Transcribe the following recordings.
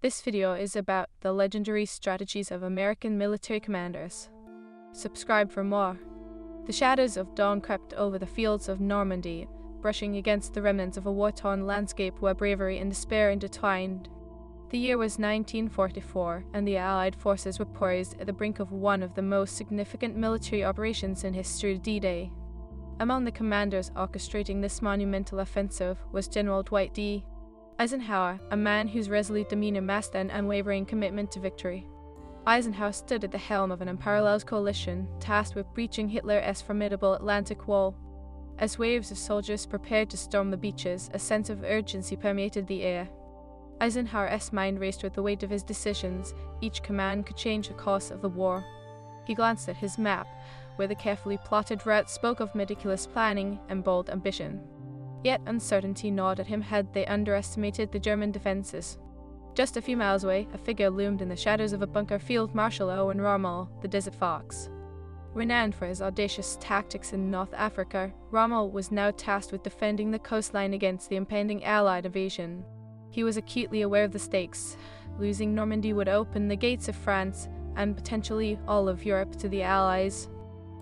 This video is about the legendary strategies of American military commanders. Subscribe for more. The shadows of dawn crept over the fields of Normandy, brushing against the remnants of a war-torn landscape where bravery and despair intertwined. The year was 1944, and the Allied forces were poised at the brink of one of the most significant military operations in history, D-Day. Among the commanders orchestrating this monumental offensive was General Dwight D. Eisenhower, a man whose resolute demeanor masked an unwavering commitment to victory. Eisenhower stood at the helm of an unparalleled coalition, tasked with breaching Hitler's formidable Atlantic Wall. As waves of soldiers prepared to storm the beaches, a sense of urgency permeated the air. Eisenhower's mind raced with the weight of his decisions. Each command could change the course of the war. He glanced at his map, where the carefully plotted route spoke of meticulous planning and bold ambition. Yet uncertainty gnawed at him. Had they underestimated the German defenses? Just a few miles away, a figure loomed in the shadows of a bunker: Field Marshal Owen Rommel, the Desert Fox. Renowned for his audacious tactics in North Africa, Rommel was now tasked with defending the coastline against the impending Allied invasion. He was acutely aware of the stakes. Losing Normandy would open the gates of France and potentially all of Europe to the Allies.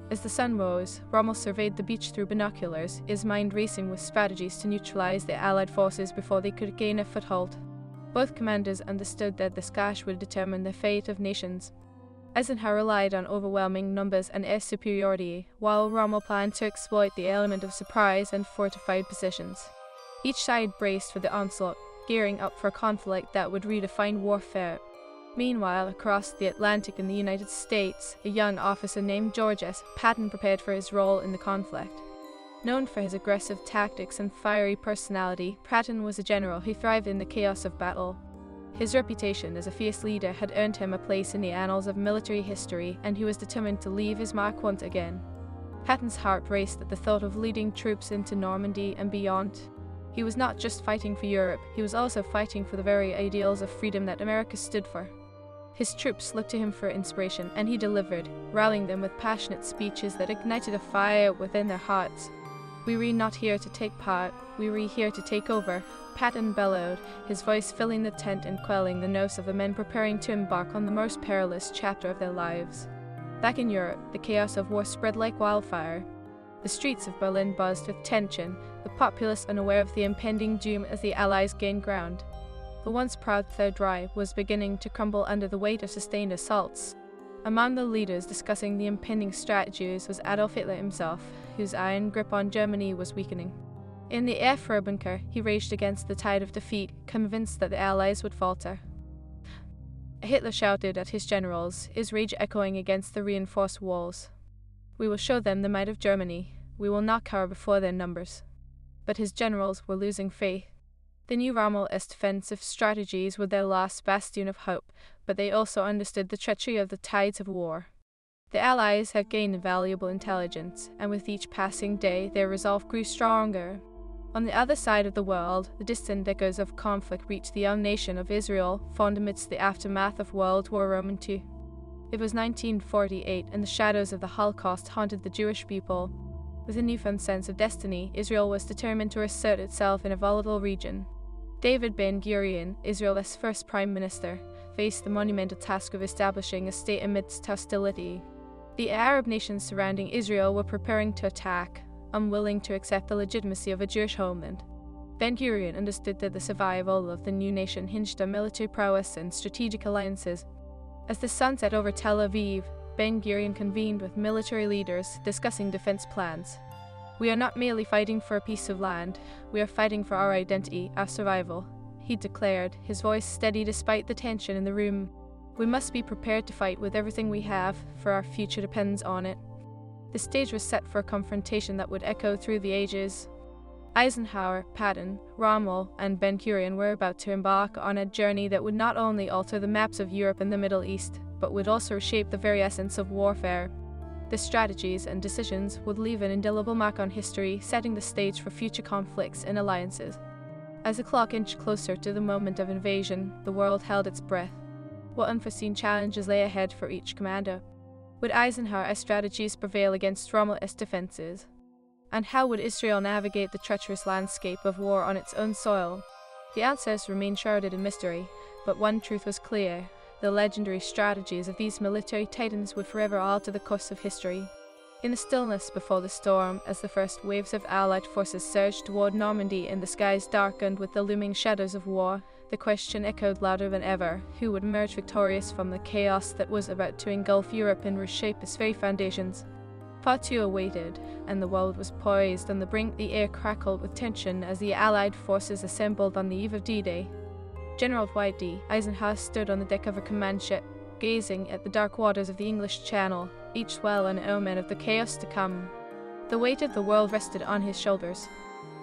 As the sun rose, Rommel surveyed the beach through binoculars, his mind racing with strategies to neutralize the Allied forces before they could gain a foothold. Both commanders understood that this clash would determine the fate of nations. Eisenhower relied on overwhelming numbers and air superiority, while Rommel planned to exploit the element of surprise and fortified positions. Each side braced for the onslaught, gearing up for a conflict that would redefine warfare. Meanwhile, across the Atlantic in the United States, a young officer named George S. Patton prepared for his role in the conflict. Known for his aggressive tactics and fiery personality, Patton was a general who thrived in the chaos of battle. His reputation as a fierce leader had earned him a place in the annals of military history, and he was determined to leave his mark once again. Patton's heart raced at the thought of leading troops into Normandy and beyond. He was not just fighting for Europe, he was also fighting for the very ideals of freedom that America stood for. His troops looked to him for inspiration, and he delivered, rallying them with passionate speeches that ignited a fire within their hearts. "We were not here to take part, we were here to take over," Patton bellowed, his voice filling the tent and quelling the nerves of the men preparing to embark on the most perilous chapter of their lives. Back in Europe, the chaos of war spread like wildfire. The streets of Berlin buzzed with tension, the populace unaware of the impending doom as the Allies gained ground. The once proud Third Reich was beginning to crumble under the weight of sustained assaults. Among the leaders discussing the impending strategies was Adolf Hitler himself, whose iron grip on Germany was weakening. In the air bunker, he raged against the tide of defeat, convinced that the Allies would falter. Hitler shouted at his generals, his rage echoing against the reinforced walls. "We will show them the might of Germany. We will not cower before their numbers." But his generals were losing faith. They knew Rommel's defensive strategies were their last bastion of hope, but they also understood the treachery of the tides of war. The Allies had gained valuable intelligence, and with each passing day their resolve grew stronger. On the other side of the world, the distant echoes of conflict reached the young nation of Israel, formed amidst the aftermath of World War II. It was 1948, and the shadows of the Holocaust haunted the Jewish people. With a newfound sense of destiny, Israel was determined to assert itself in a volatile region. David Ben-Gurion, Israel's first prime minister, faced the monumental task of establishing a state amidst hostility. The Arab nations surrounding Israel were preparing to attack, unwilling to accept the legitimacy of a Jewish homeland. Ben-Gurion understood that the survival of the new nation hinged on military prowess and strategic alliances. As the sun set over Tel Aviv, Ben-Gurion convened with military leaders, discussing defense plans. "We are not merely fighting for a piece of land, we are fighting for our identity, our survival," he declared, his voice steady despite the tension in the room. "We must be prepared to fight with everything we have, for our future depends on it." The stage was set for a confrontation that would echo through the ages. Eisenhower, Patton, Rommel, and Ben-Gurion were about to embark on a journey that would not only alter the maps of Europe and the Middle East, but would also reshape the very essence of warfare. The strategies and decisions would leave an indelible mark on history, setting the stage for future conflicts and alliances. As the clock inched closer to the moment of invasion, the world held its breath. What unforeseen challenges lay ahead for each commander? Would Eisenhower's strategies prevail against Rommel's defenses? And how would Israel navigate the treacherous landscape of war on its own soil? The answers remain shrouded in mystery. But one truth was clear: the legendary strategies of these military titans would forever alter the course of history. In the stillness before the storm, as the first waves of Allied forces surged toward Normandy and the skies darkened with the looming shadows of war, the question echoed louder than ever: who would emerge victorious from the chaos that was about to engulf Europe and reshape its very foundations? Fatu awaited, and the world was poised on the brink. The air crackled with tension as the Allied forces assembled on the eve of D-Day. General Dwight D. Eisenhower stood on the deck of a command ship, gazing at the dark waters of the English Channel, each swell an omen of the chaos to come. The weight of the world rested on his shoulders.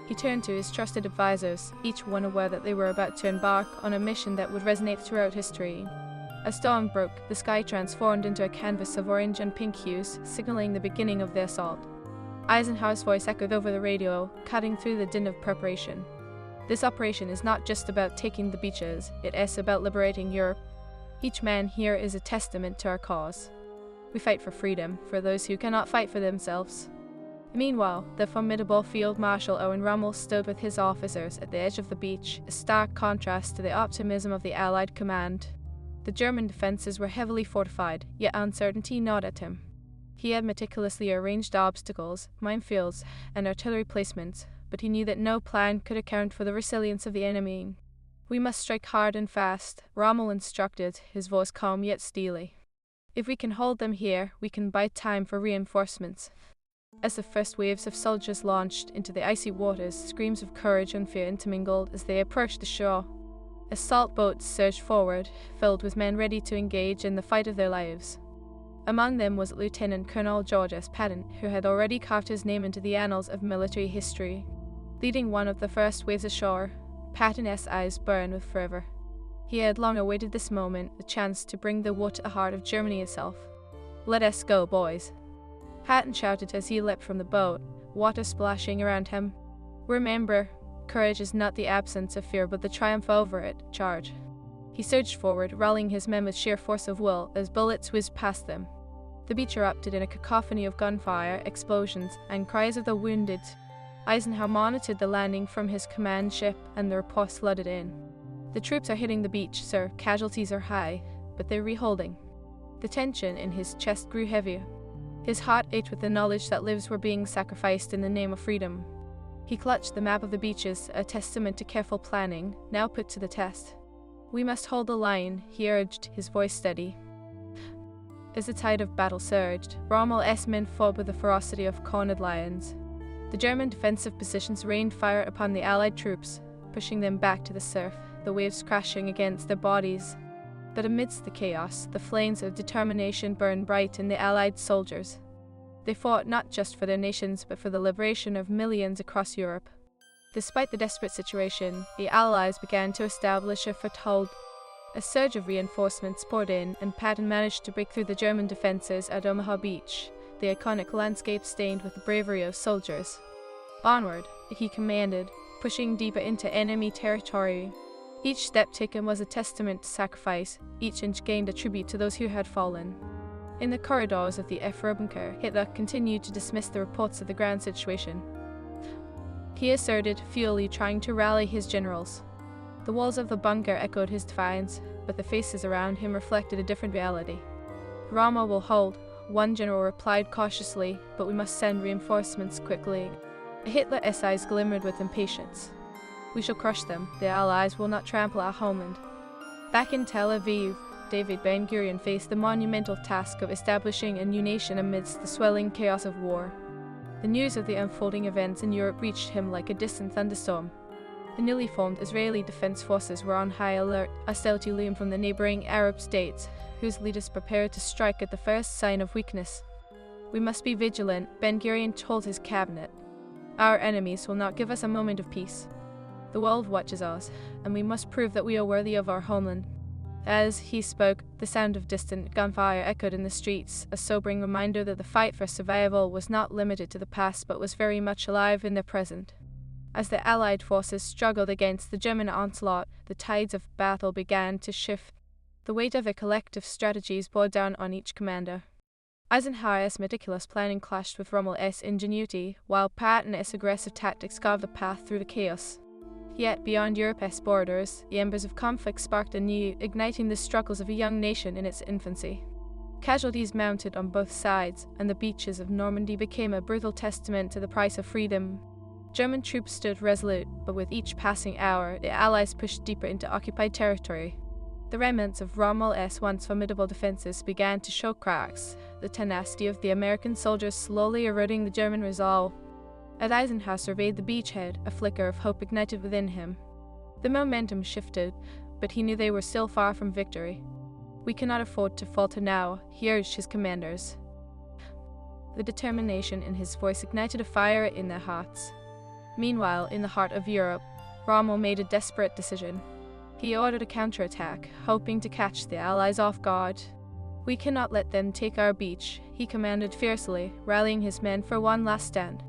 He turned to his trusted advisors, each one aware that they were about to embark on a mission that would resonate throughout history. A storm broke, the sky transformed into a canvas of orange and pink hues, signaling the beginning of the assault. Eisenhower's voice echoed over the radio, cutting through the din of preparation. This operation is not just about taking the beaches, it is about liberating Europe. Each man here is a testament to our cause. We fight for freedom, for those who cannot fight for themselves. Meanwhile, the formidable Field Marshal Owen Rommel stood with his officers at the edge of the beach, a stark contrast to the optimism of the Allied command. The German defences were heavily fortified, yet uncertainty gnawed at him. He had meticulously arranged obstacles, minefields, and artillery placements, but he knew that no plan could account for the resilience of the enemy. "We must strike hard and fast," Rommel instructed, his voice calm yet steely. "If we can hold them here, we can buy time for reinforcements." As the first waves of soldiers launched into the icy waters, screams of courage and fear intermingled as they approached the shore. Assault boats surged forward, filled with men ready to engage in the fight of their lives. Among them was Lieutenant Colonel George S. Patton, who had already carved his name into the annals of military history. Leading one of the first waves ashore, Patton's eyes burned with fervor. He had long awaited this moment, the chance to bring the war to the heart of Germany itself. "Let us go, boys," Patton shouted as he leapt from the boat, water splashing around him. "Remember, courage is not the absence of fear but the triumph over it. Charge." He surged forward, rallying his men with sheer force of will as bullets whizzed past them. The beach erupted in a cacophony of gunfire, explosions, and cries of the wounded. Eisenhower monitored the landing from his command ship, and the reports flooded in. "The troops are hitting the beach, sir. Casualties are high, but they're reholding." The tension in his chest grew heavier. His heart ached with the knowledge that lives were being sacrificed in the name of freedom. He clutched the map of the beaches, a testament to careful planning, now put to the test. "We must hold the line," he urged, his voice steady. As the tide of battle surged, Rommel's men fought with the ferocity of cornered lions. The German defensive positions rained fire upon the Allied troops, pushing them back to the surf, the waves crashing against their bodies. But amidst the chaos, the flames of determination burned bright in the Allied soldiers. They fought not just for their nations but for the liberation of millions across Europe. Despite the desperate situation, the Allies began to establish a foothold. A surge of reinforcements poured in, and Patton managed to break through the German defences at Omaha Beach, the iconic landscape stained with the bravery of soldiers. "Onward," he commanded, pushing deeper into enemy territory. Each step taken was a testament to sacrifice, each inch gained a tribute to those who had fallen. In the corridors of the F-Bunker, Hitler continued to dismiss the reports of the ground situation. He asserted, futilely trying to rally his generals. The walls of the bunker echoed his defiance, but the faces around him reflected a different reality. "Rommel will hold," one general replied cautiously, "but we must send reinforcements quickly." Hitler's eyes glimmered with impatience. "We shall crush them. The Allies will not trample our homeland." Back in Tel Aviv, David Ben-Gurion faced the monumental task of establishing a new nation amidst the swelling chaos of war. The news of the unfolding events in Europe reached him like a distant thunderstorm. The newly formed Israeli Defense Forces were on high alert, hostility loomed from the neighboring Arab states, whose leaders prepared to strike at the first sign of weakness. "We must be vigilant," Ben-Gurion told his cabinet. "Our enemies will not give us a moment of peace. The world watches us, and we must prove that we are worthy of our homeland." As he spoke, the sound of distant gunfire echoed in the streets, a sobering reminder that the fight for survival was not limited to the past but was very much alive in the present. As the Allied forces struggled against the German onslaught, the tides of battle began to shift. The weight of their collective strategies bore down on each commander. Eisenhower's meticulous planning clashed with Rommel's ingenuity, while Patton's aggressive tactics carved a path through the chaos. Yet, beyond Europe's borders, the embers of conflict sparked anew, igniting the struggles of a young nation in its infancy. Casualties mounted on both sides, and the beaches of Normandy became a brutal testament to the price of freedom. German troops stood resolute, but with each passing hour, the Allies pushed deeper into occupied territory. The remnants of Rommel's once formidable defenses began to show cracks, the tenacity of the American soldiers slowly eroding the German resolve. As Eisenhower surveyed the beachhead, a flicker of hope ignited within him. The momentum shifted, but he knew they were still far from victory. "We cannot afford to falter now," he urged his commanders. The determination in his voice ignited a fire in their hearts. Meanwhile, in the heart of Europe, Rommel made a desperate decision. He ordered a counterattack, hoping to catch the Allies off guard. "We cannot let them take our beach," he commanded fiercely, rallying his men for one last stand.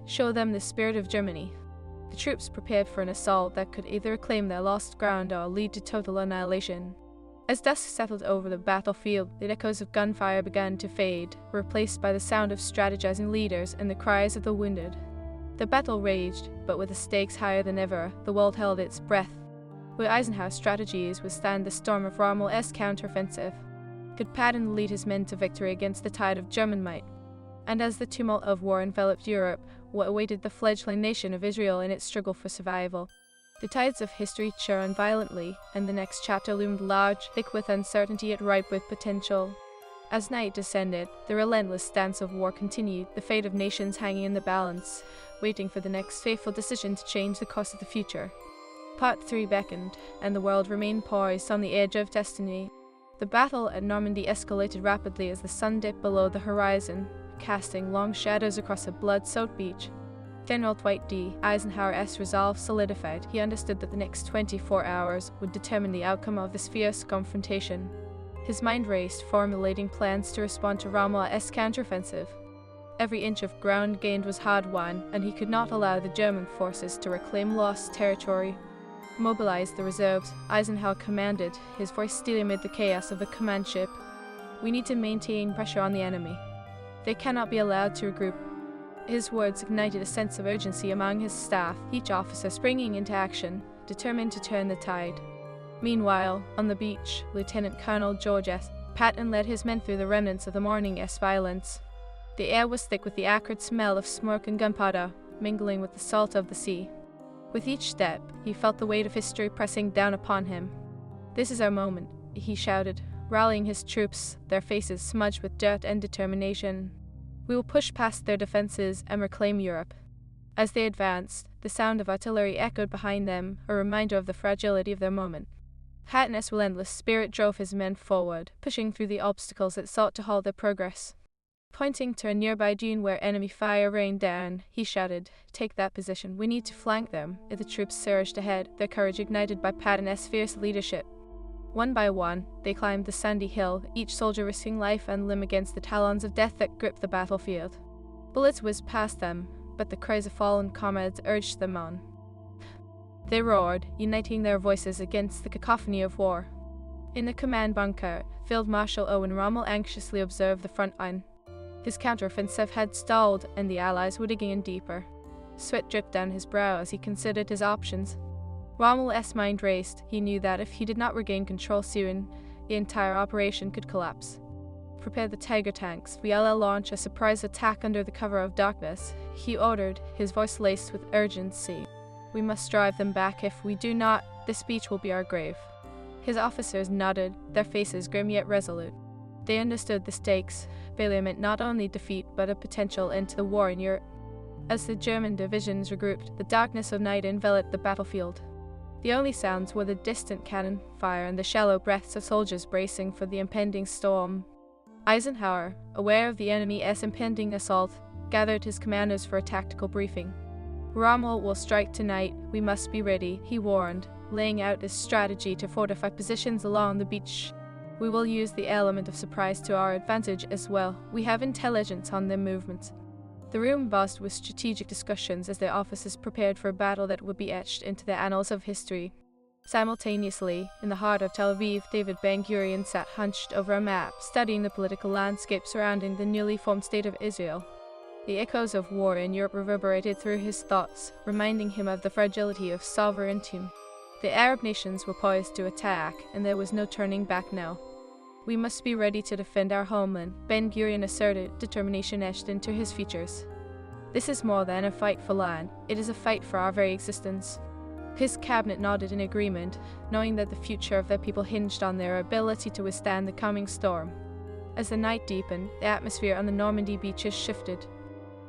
"Show them the spirit of Germany." The troops prepared for an assault that could either reclaim their lost ground or lead to total annihilation. As dusk settled over the battlefield, the echoes of gunfire began to fade, replaced by the sound of strategizing leaders and the cries of the wounded. The battle raged, but with the stakes higher than ever, the world held its breath. Would Eisenhower's strategies withstand the storm of Rommel's counteroffensive? Could Patton lead his men to victory against the tide of German might? And as the tumult of war enveloped Europe, what awaited the fledgling nation of Israel in its struggle for survival? The tides of history churned violently, and the next chapter loomed large, thick with uncertainty yet ripe with potential. As night descended, the relentless dance of war continued, the fate of nations hanging in the balance, waiting for the next fateful decision to change the course of the future. Part 3 beckoned, and the world remained poised on the edge of destiny. The battle at Normandy escalated rapidly as the sun dipped below the horizon, casting long shadows across a blood-soaked beach. General Dwight D. Eisenhower's resolve solidified. He understood that the next 24 hours would determine the outcome of this fierce confrontation. His mind raced, formulating plans to respond to Rommel's counteroffensive. Every inch of ground gained was hard-won, and he could not allow the German forces to reclaim lost territory. "Mobilize the reserves," Eisenhower commanded, his voice steely amid the chaos of the command ship. "We need to maintain pressure on the enemy. They cannot be allowed to regroup." His words ignited a sense of urgency among his staff, each officer springing into action, determined to turn the tide. Meanwhile, on the beach, Lieutenant Colonel George S. Patton led his men through the remnants of the morning's violence. The air was thick with the acrid smell of smoke and gunpowder, mingling with the salt of the sea. With each step, he felt the weight of history pressing down upon him. "This is our moment," he shouted, rallying his troops, their faces smudged with dirt and determination. "We will push past their defenses and reclaim Europe." As they advanced, the sound of artillery echoed behind them, a reminder of the fragility of their moment. Patton's relentless spirit drove his men forward, pushing through the obstacles that sought to halt their progress. Pointing to a nearby dune where enemy fire rained down, he shouted, "Take that position. We need to flank them." The troops surged ahead, their courage ignited by Patton's fierce leadership. One by one, they climbed the sandy hill, each soldier risking life and limb against the talons of death that gripped the battlefield. Bullets whizzed past them, but the cries of fallen comrades urged them on. They roared, uniting their voices against the cacophony of war. In the command bunker, Field Marshal Owen Rommel anxiously observed the front line. His counteroffensive had stalled, and the Allies were digging in deeper. Sweat dripped down his brow as he considered his options. Rommel's mind raced. He knew that if he did not regain control soon, the entire operation could collapse. "Prepare the Tiger tanks. We'll launch a surprise attack under the cover of darkness," he ordered, his voice laced with urgency. "We must drive them back. If we do not, this beach will be our grave." His officers nodded, their faces grim yet resolute. They understood the stakes. Failure meant not only defeat, but a potential end to the war in Europe. As the German divisions regrouped, the darkness of night enveloped the battlefield. The only sounds were the distant cannon fire and the shallow breaths of soldiers bracing for the impending storm. Eisenhower, aware of the enemy's impending assault, gathered his commanders for a tactical briefing. "Rommel will strike tonight. We must be ready," he warned, laying out his strategy to fortify positions along the beach. "We will use the element of surprise to our advantage as well. We have intelligence on their movements." The room buzzed with strategic discussions as their officers prepared for a battle that would be etched into the annals of history. Simultaneously, in the heart of Tel Aviv, David Ben-Gurion sat hunched over a map, studying the political landscape surrounding the newly formed state of Israel. The echoes of war in Europe reverberated through his thoughts, reminding him of the fragility of sovereignty. The Arab nations were poised to attack, and there was no turning back now. We must be ready to defend our homeland, Ben-Gurion asserted, determination etched into his features. This is more than a fight for land, it is a fight for our very existence. His cabinet nodded in agreement, knowing that the future of their people hinged on their ability to withstand the coming storm. As the night deepened, the atmosphere on the Normandy beaches shifted.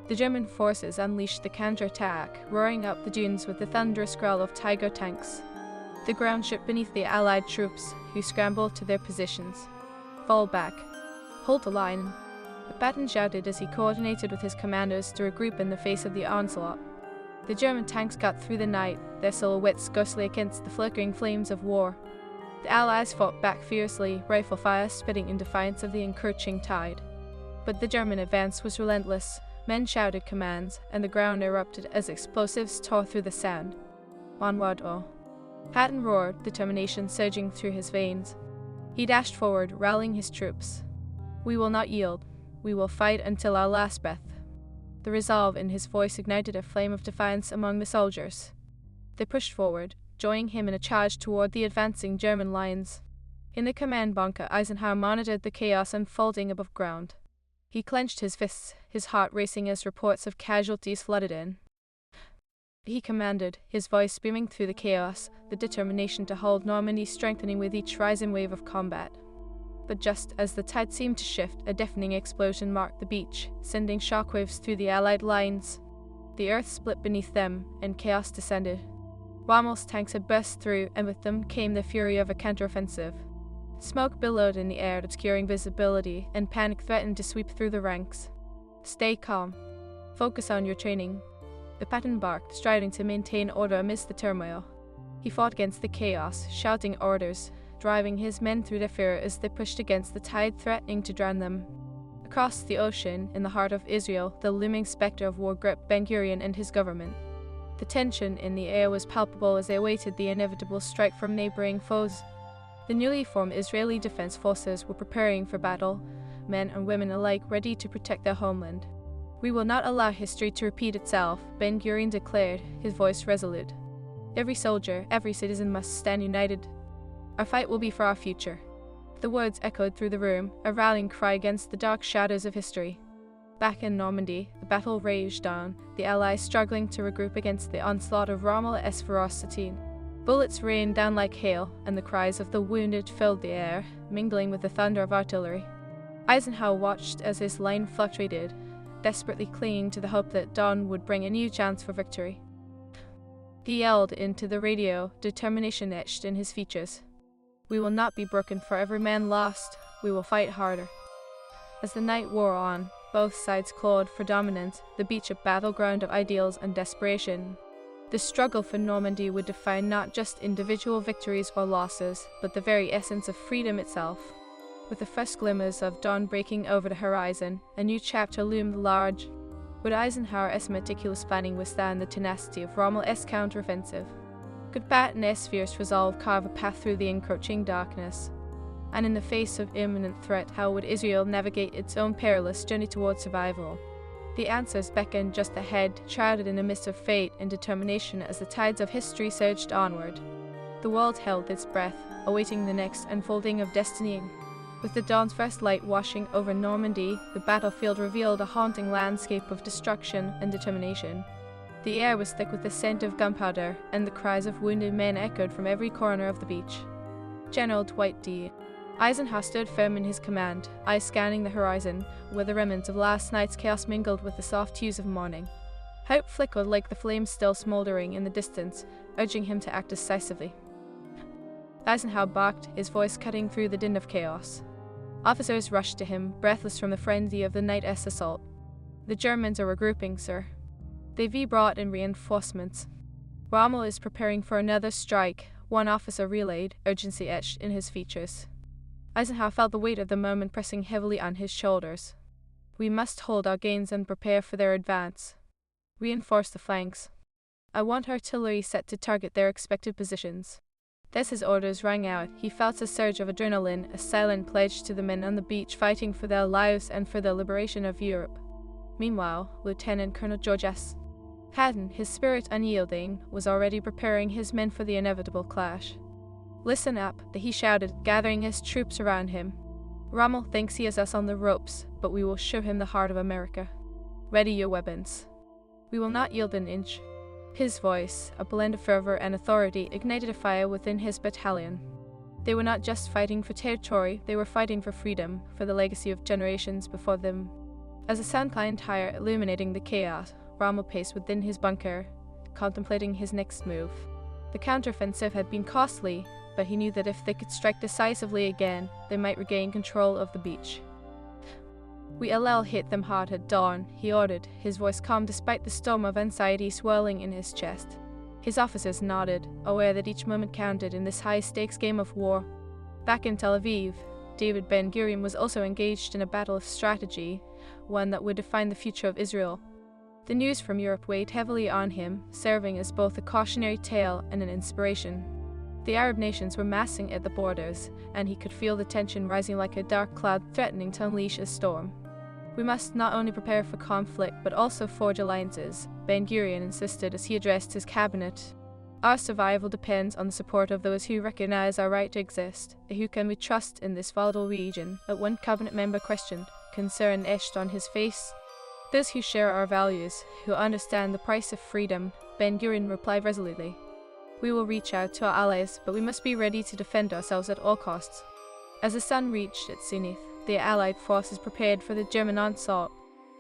The German forces unleashed the counterattack, roaring up the dunes with the thunderous growl of Tiger tanks. The ground shook beneath the Allied troops, who scrambled to their positions. Fall back. Hold the line. The Patton shouted as he coordinated with his commanders to regroup in the face of the onslaught. The German tanks got through the night, their silhouettes ghostly against the flickering flames of war. The Allies fought back fiercely, rifle fire spitting in defiance of the encroaching tide. But the German advance was relentless. Men shouted commands, and the ground erupted as explosives tore through the sand. Onward, oh! Patton roared, determination surging through his veins. He dashed forward, rallying his troops. We will not yield. We will fight until our last breath. The resolve in his voice ignited a flame of defiance among the soldiers. They pushed forward, joining him in a charge toward the advancing German lines. In the command bunker, Eisenhower monitored the chaos unfolding above ground. He clenched his fists, his heart racing as reports of casualties flooded in. He commanded, his voice beaming through the chaos, the determination to hold Normandy strengthening with each rising wave of combat. But just as the tide seemed to shift, a deafening explosion marked the beach, sending shockwaves through the Allied lines. The earth split beneath them, and chaos descended. Rommel's tanks had burst through, and with them came the fury of a counteroffensive. Smoke billowed in the air, obscuring visibility, and panic threatened to sweep through the ranks. Stay calm. Focus on your training. The Patton barked, striving to maintain order amidst the turmoil. He fought against the chaos, shouting orders, driving his men through their fear as they pushed against the tide threatening to drown them. Across the ocean, in the heart of Israel, the looming specter of war gripped Ben-Gurion and his government. The tension in the air was palpable as they awaited the inevitable strike from neighboring foes. The newly formed Israeli Defense Forces were preparing for battle, men and women alike ready to protect their homeland. We will not allow history to repeat itself, Ben-Gurion declared, his voice resolute. Every soldier, every citizen must stand united. Our fight will be for our future. The words echoed through the room, a rallying cry against the dark shadows of history. Back in Normandy, the battle raged on, the Allies struggling to regroup against the onslaught of Rommel's ferocity. Bullets rained down like hail, and the cries of the wounded filled the air, mingling with the thunder of artillery. Eisenhower watched as his line fluctuated, desperately clinging to the hope that dawn would bring a new chance for victory. He yelled into the radio, determination etched in his features. We will not be broken for every man lost. We will fight harder. As the night wore on, both sides clawed for dominance, the beach a battleground of ideals and desperation. The struggle for Normandy would define not just individual victories or losses, but the very essence of freedom itself. With the first glimmers of dawn breaking over the horizon, a new chapter loomed large. Would Eisenhower's meticulous planning withstand the tenacity of Rommel's counteroffensive? Could Patton's fierce resolve carve a path through the encroaching darkness? And in the face of imminent threat, how would Israel navigate its own perilous journey toward survival? The answers beckoned just ahead, shrouded in a mist of fate and determination as the tides of history surged onward. The world held its breath, awaiting the next unfolding of destiny. With the dawn's first light washing over Normandy, the battlefield revealed a haunting landscape of destruction and determination. The air was thick with the scent of gunpowder, and the cries of wounded men echoed from every corner of the beach. General Dwight D. Eisenhower stood firm in his command, eyes scanning the horizon, where the remnants of last night's chaos mingled with the soft hues of morning. Hope flickered like the flames still smoldering in the distance, urging him to act decisively. Eisenhower barked, his voice cutting through the din of chaos. Officers rushed to him, breathless from the frenzy of the night's assault. The Germans are regrouping, sir. They've brought in reinforcements. Rommel is preparing for another strike, one officer relayed, urgency etched in his features. Eisenhower felt the weight of the moment pressing heavily on his shoulders. We must hold our gains and prepare for their advance. Reinforce the flanks. I want artillery set to target their expected positions. As his orders rang out, he felt a surge of adrenaline, a silent pledge to the men on the beach fighting for their lives and for the liberation of Europe. Meanwhile, Lieutenant Colonel George S. Patton, his spirit unyielding, was already preparing his men for the inevitable clash. "Listen up," he shouted, gathering his troops around him. "Rommel thinks he has us on the ropes, but we will show him the heart of America. Ready your weapons. We will not yield an inch." His voice, a blend of fervor and authority, ignited a fire within his battalion. They were not just fighting for territory, they were fighting for freedom, for the legacy of generations before them. As the sun climbed higher, illuminating the chaos, Rommel paced within his bunker, contemplating his next move. The counteroffensive had been costly, but he knew that if they could strike decisively again, they might regain control of the beach. "We'll hit them hard at dawn," he ordered, his voice calm despite the storm of anxiety swirling in his chest. His officers nodded, aware that each moment counted in this high-stakes game of war. Back in Tel Aviv, David Ben-Gurion was also engaged in a battle of strategy, one that would define the future of Israel. The news from Europe weighed heavily on him, serving as both a cautionary tale and an inspiration. The Arab nations were massing at the borders, and he could feel the tension rising like a dark cloud threatening to unleash a storm. "We must not only prepare for conflict, but also forge alliances," Ben-Gurion insisted as he addressed his cabinet. "Our survival depends on the support of those who recognize our right to exist. Who can we trust in this volatile region?" one cabinet member questioned, concern etched on his face. "Those who share our values, who understand the price of freedom," Ben-Gurion replied resolutely. "We will reach out to our allies, but we must be ready to defend ourselves at all costs." As the sun reached its zenith, the Allied forces prepared for the German onslaught.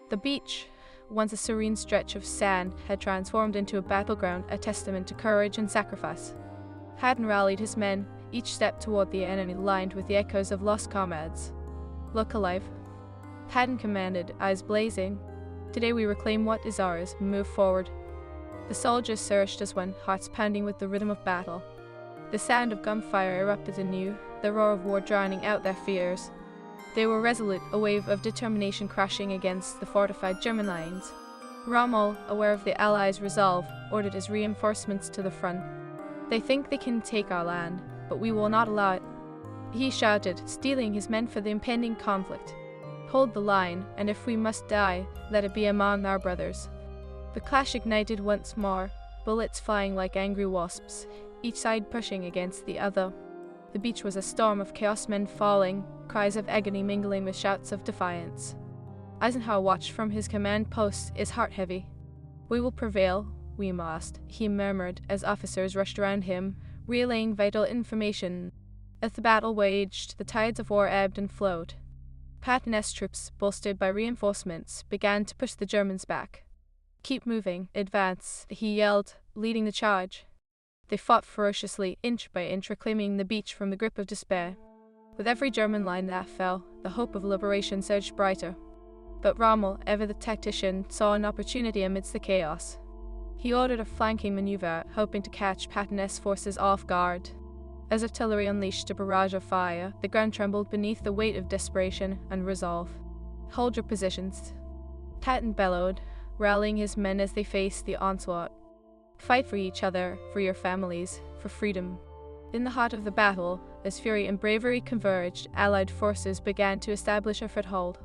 The beach, once a serene stretch of sand, had transformed into a battleground, a testament to courage and sacrifice. Patton rallied his men, each step toward the enemy lined with the echoes of lost comrades. "Look alive," Patton commanded, eyes blazing. "Today we reclaim what is ours, move forward." The soldiers surged as one, hearts pounding with the rhythm of battle. The sound of gunfire erupted anew, the roar of war drowning out their fears. They were resolute, a wave of determination crashing against the fortified German lines. Rommel, aware of the Allies' resolve, ordered his reinforcements to the front. "They think they can take our land, but we will not allow it," he shouted, steeling his men for the impending conflict. "Hold the line, and if we must die, let it be among our brothers." The clash ignited once more, bullets flying like angry wasps, each side pushing against the other. The beach was a storm of chaos, men falling, cries of agony mingling with shouts of defiance. Eisenhower watched from his command post, his heart heavy. "We will prevail, we must," he murmured as officers rushed around him, relaying vital information. As the battle waged, the tides of war ebbed and flowed. Patton's troops, bolstered by reinforcements, began to push the Germans back. "Keep moving, advance," he yelled, leading the charge. They fought ferociously, inch by inch, reclaiming the beach from the grip of despair. With every German line that fell, the hope of liberation surged brighter. But Rommel, ever the tactician, saw an opportunity amidst the chaos. He ordered a flanking maneuver, hoping to catch Patton's forces off guard. As artillery unleashed a barrage of fire, the ground trembled beneath the weight of desperation and resolve. "Hold your positions," Patton bellowed, rallying his men as they faced the onslaught. "Fight for each other, for your families, for freedom." In the heart of the battle, as fury and bravery converged, Allied forces began to establish a foothold.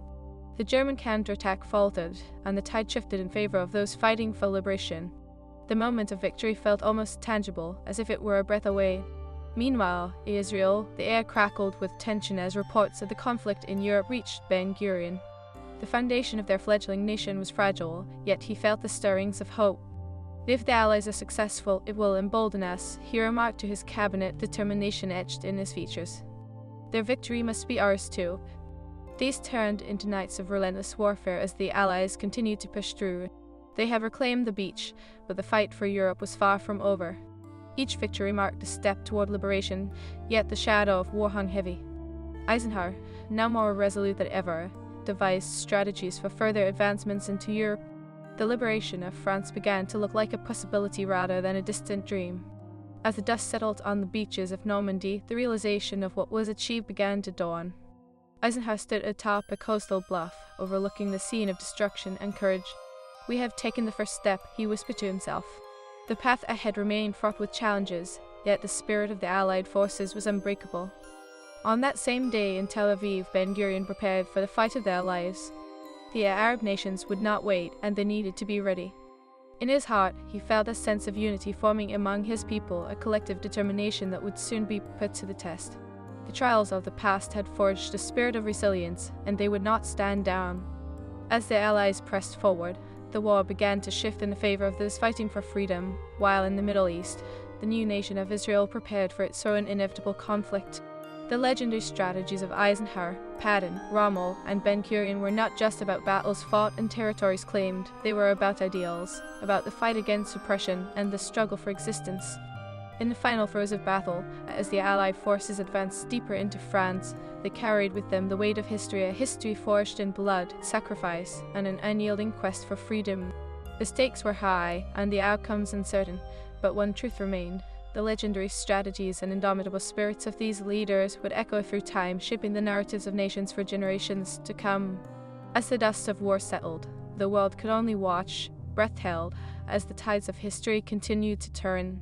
The German counterattack faltered, and the tide shifted in favor of those fighting for liberation. The moment of victory felt almost tangible, as if it were a breath away. Meanwhile, in Israel, the air crackled with tension as reports of the conflict in Europe reached Ben-Gurion. The foundation of their fledgling nation was fragile, yet he felt the stirrings of hope. "If the Allies are successful, it will embolden us," he remarked to his cabinet, determination etched in his features. "Their victory must be ours too." These turned into nights of relentless warfare as the Allies continued to push through. They had reclaimed the beach, but the fight for Europe was far from over. Each victory marked a step toward liberation, yet the shadow of war hung heavy. Eisenhower, now more resolute than ever, devised strategies for further advancements into Europe. The liberation of France began to look like a possibility rather than a distant dream. As the dust settled on the beaches of Normandy, the realization of what was achieved began to dawn. Eisenhower stood atop a coastal bluff, overlooking the scene of destruction and courage. "We have taken the first step," he whispered to himself. The path ahead remained fraught with challenges, yet the spirit of the Allied forces was unbreakable. On that same day in Tel Aviv, Ben-Gurion prepared for the fight of their lives. The Arab nations would not wait, and they needed to be ready. In his heart, he felt a sense of unity forming among his people, a collective determination that would soon be put to the test. The trials of the past had forged a spirit of resilience, and they would not stand down. As the Allies pressed forward, the war began to shift in the favor of those fighting for freedom, while in the Middle East, the new nation of Israel prepared for its own inevitable conflict. The legendary strategies of Eisenhower, Patton, Rommel, and Ben-Gurion were not just about battles fought and territories claimed. They were about ideals, about the fight against oppression and the struggle for existence. In the final throes of battle, as the Allied forces advanced deeper into France, they carried with them the weight of history, a history forged in blood, sacrifice, and an unyielding quest for freedom. The stakes were high, and the outcomes uncertain, but one truth remained. The legendary strategies and indomitable spirits of these leaders would echo through time, shaping the narratives of nations for generations to come. As the dust of war settled, the world could only watch, breath held, as the tides of history continued to turn.